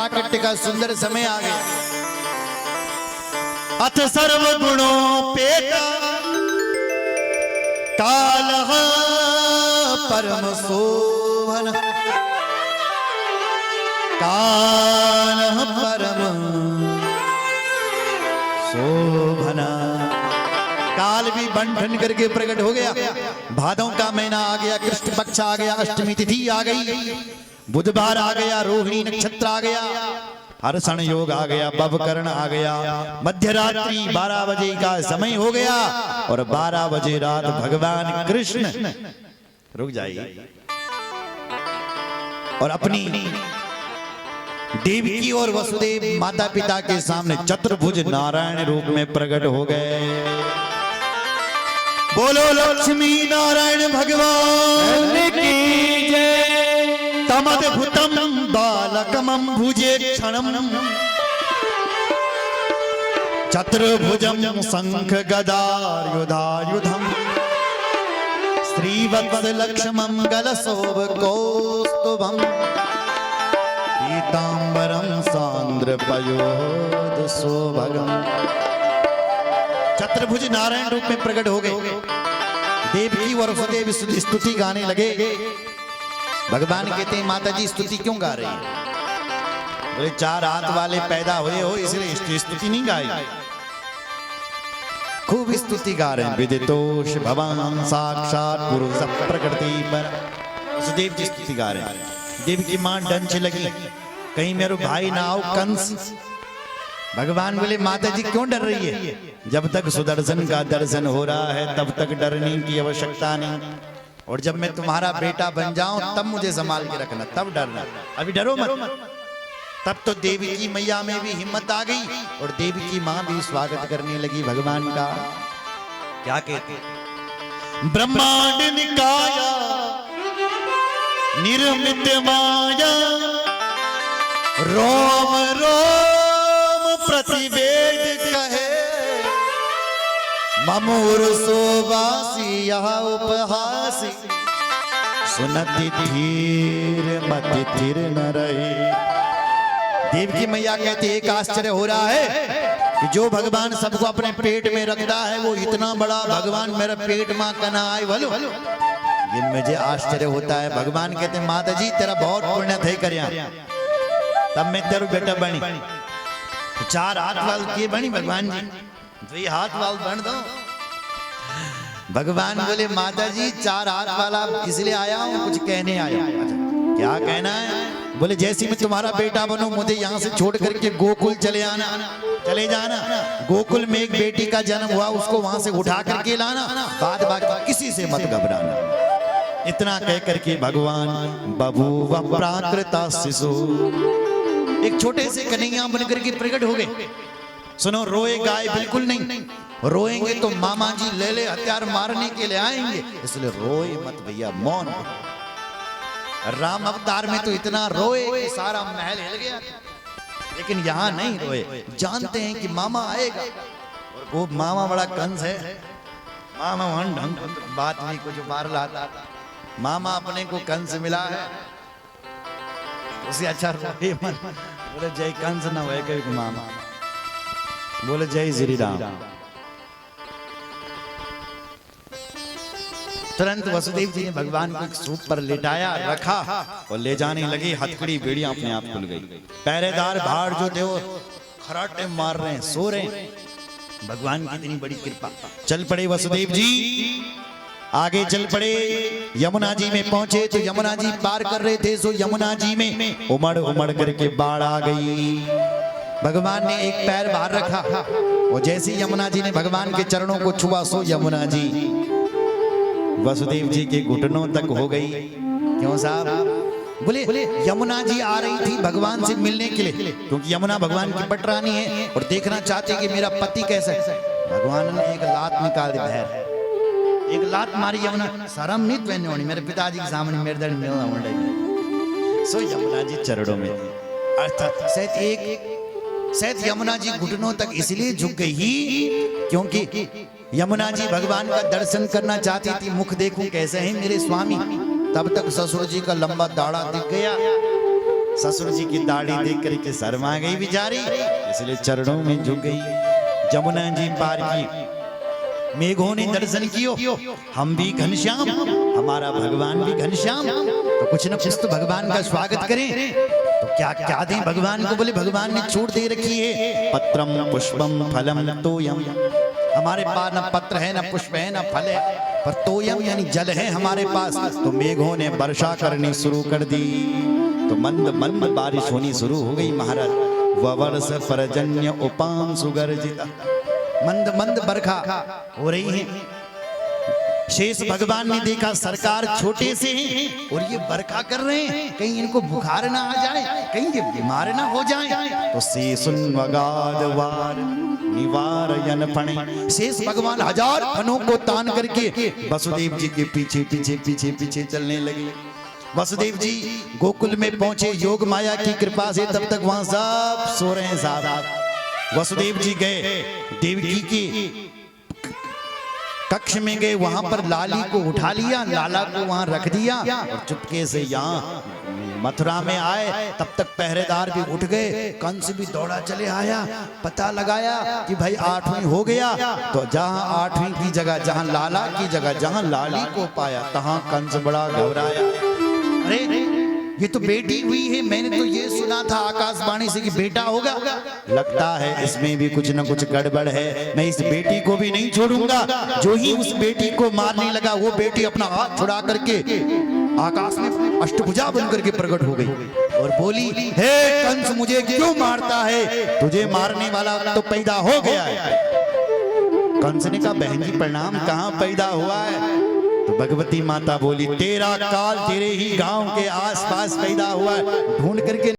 प्राकट्य का सुंदर समय आ गया। अथ सर्व गुणों पेटा कालः परम शोभन कालः परम शोभना। काल भी बंधन करके प्रकट हो गया। भादों का महीना आ गया, कृष्ण पक्ष आ गया, अष्टमी तिथि आ गई, बुधवार आ गया, रोहिणी नक्षत्र आ गया, हर्षण योग आ गया, बवकरण आ गया, मध्यरात्रि 12 बजे का समय हो गया और 12 बजे रात भगवान कृष्ण रुक जाइए और अपनी देवकी और वसुदेव माता पिता के सामने चतुर्भुज नारायण रूप में प्रकट हो गए। बोलो लक्ष्मी नारायण भगवान की जय। तमद्भुतम बालकमं भुजे क्षणम चतुर्भुजं शंख गदायुधायुधम श्रीवत्स लक्ष्मं गलशोभकौस्तुभं पीतांबरं सांद्रपयोध शोभगम। चतुर्भुज नारायण रूप में प्रकट हो गए। देवकी और वसुदेव स्तुति गाने लगे। भगवान कहते हैं माता जी स्तुति क्यों गा रही है? बोले 4 हाथ वाले पैदा हुए हो इसलिए स्तुति नहीं गाई। खूब स्तुति गा रहे हैं। विदितोष भगवान साक्षात पुरुष प्रकृति पर। वसुदेव जी स्तुति गा रहे हैं। देवकी मां डंच लगी, कहीं मेरे भाई ना आओ कंस। भगवान बोले माता जी क्यों डर रही है? जब तक सुदर्शन का दर्शन हो रहा है तब तक डरने की आवश्यकता नहीं, और जब मैं तुम्हारा बेटा बन जाऊं तब मुझे संभाल के रखना, तब डरना, अभी डरो मत। तब तो देवी की मैया में भी हिम्मत आ गई और देवी की मां भी स्वागत करने लगी भगवान का। क्या कहते? ब्रह्मांड निकाया निर्मित माया रोम रोम प्रतिवेद कहे ममूर सोबासी यहाँ उपहासी सुनति धीर मति धीर न रहे। देवकी मैया कहती एक आश्चर्य हो रहा है कि जो भगवान सबको अपने पेट में रखता है वो इतना बड़ा भगवान मेरे पेट में कना आए भलो, ये मुझे आश्चर्य होता है। भगवान कहते माता जी तेरा बहुत पुण्य थे करिया तब मैं तेरा बेटा बनी। 4 हाथ वाल के बनी भगवान जी, 2 हाथ वाल बन दो। भगवान बोले माता जी 4 हाथ वाला इसलिए आया हूँ, कुछ कहने आया। अच्छा क्या कहना है? बोले जैसे मैं तुम्हारा बेटा बनूं मुझे यहाँ से छोड़ करके गोकुल चले जाना। गोकुल में एक बेटी का जन्म हुआ, उसको वहां से उठा करके लाना, बाद बाकी किसी से मत घबराना। इतना कह करके भगवान बभूव प्राकृता शिशु एक छोटे से कन्हैया बनकर के प्रकट हो गए। सुनो रोए गाय बिल्कुल नहीं, रोएंगे तो मामा जी ले ले हथियार मारने के लिए आएंगे, इसलिए रोए मत भैया, मौन। राम अवतार में तो इतना रोए कि सारा महल हिल गया, लेकिन यहाँ नहीं रोए। जानते हैं कि मामा आएगा और वो मामा बड़ा कंस है। मामा वहां ढंग बात नहीं कुछ मार लाता। मामा अपने को कंस मिला है, उसे अच्छा रोए मत। बोले जय कंस न हुए कभी मामा, बोले जय श्री राम। तुरंत वसुदेव जी ने भगवान को एक सूप पर लेटाया, रखा और ले जाने लगे। हथकड़ी बेड़ियां अपने आप खुल गई। पहरेदार बाहर जो थे वो खराटे मार रहे हैं, सो रहे हैं। भगवान की इतनी बड़ी कृपा। चल पड़े वसुदेव जी, आगे चल पड़े। यमुना जी में पहुंचे तो यमुना जी पार कर रहे थे, सो यमुना जी में उमड़ उमड़ करके बाढ़ आ गई। भगवान ने एक पैर बाहर रखा और जैसे यमुना जी ने भगवान के चरणों को छुआ, सो यमुना जी वसुदेव जी के घुटनों तक हो गई। क्यों साहब? बोले यमुना जी आ रही थी भगवान से मिलने के लिए, क्योंकि यमुना भगवान की पटरानी है और देखना चाहती कि मेरा पति कैसा है। भगवान ने एक लात निकाल दी, बहर एक लात मारी यमुना। शर्म नहीं पहने होनी मेरे पिताजी के सामने मेरे दर मिलना होने। सो यमुना जी चरणों में अर्थात शायद यमुना जी घुटनों तक इसलिए झुक गई क्योंकि यमुना जी भगवान का दर्शन करना चाहती थी। मुख देखूं कैसे हैं मेरे स्वामी। तब तक ससुर जी का लंबा दाढ़ा दिख गया। ससुर जी की दाढ़ी देख करके शर्मा गई बेचारी, इसलिए चरणों में झुक गई। जमुना जी पार की, मेघों ने दर्शन कियो, हम भी घनश्याम, हमारा भगवान भी घनश्याम, तो कुछ न कुछ तो भगवान का स्वागत करें। तो क्या क्या दें भगवान को? बोले भगवान ने छूट दे रखी है, पत्रम पुष्पम फलम तोयम। हमारे पास न पत्र है, न पुष्प है, न फल है, पर तोयम यानी जल है हमारे पास। तो मेघों ने वर्षा करनी शुरू कर दी, तो मंद मंद बारिश होनी शुरू हो गई महाराज। ववर्ष परजन्य उपान सुगर्जिता, मंद मंद बरखा हो रही है। शेष भगवान ने देखा सरकार छोटे से हैं और ये बरखा कर रहे हैं, कहीं इनको बुखार ना आ जाए, कहीं ये बीमार ना हो जाए। तो शेषुन वगादवार निवारयन फणे, शेष भगवान 1000 फनों को तान करके वसुदेव जी के पीछे पीछे पीछे पीछे चलने लगे। वसुदेव जी गोकुल में पहुंचे योग माया की कृपा से, तब तक वहां सब सो रहे हैं साहब। वसुदेव जी गए देवकी की कक्ष में गए, वहां पर लाली को उठा लिया, लाला को वहां रख दिया और चुपके से यहाँ मथुरा में आए। तब तक पहरेदार भी उठ गए, कंस भी दौड़ा चले आया, पता लगाया कि भाई 8वीं हो गया। तो जहां 8वीं की जगह, जहां लाला की जगह, जहां लाली को पाया, तहां कंस बड़ा घबराया। अरे ये तो बेटी हुई है, मैंने तो ये सुना था आकाशवाणी से कि बेटा होगा, लगता है इसमें भी कुछ न कुछ गड़बड़ है। मैं इस बेटी को भी नहीं छोड़ूंगा। जो ही उस बेटी को मारने लगा, वो बेटी अपना हाथ छुड़ा करके आकाश में अष्टभुजा बन करके प्रकट हो गई और बोली, हे कंस मुझे क्यों मारता है? तुझे मारने वाला तो पैदा हो गया है। कंस ने कहा, बहन जी प्रणाम, कहाँ पैदा हुआ है? तो भगवती माता बोली, तेरा काल तेरे ही गांव के आसपास पैदा हुआ है, ढूंढ करके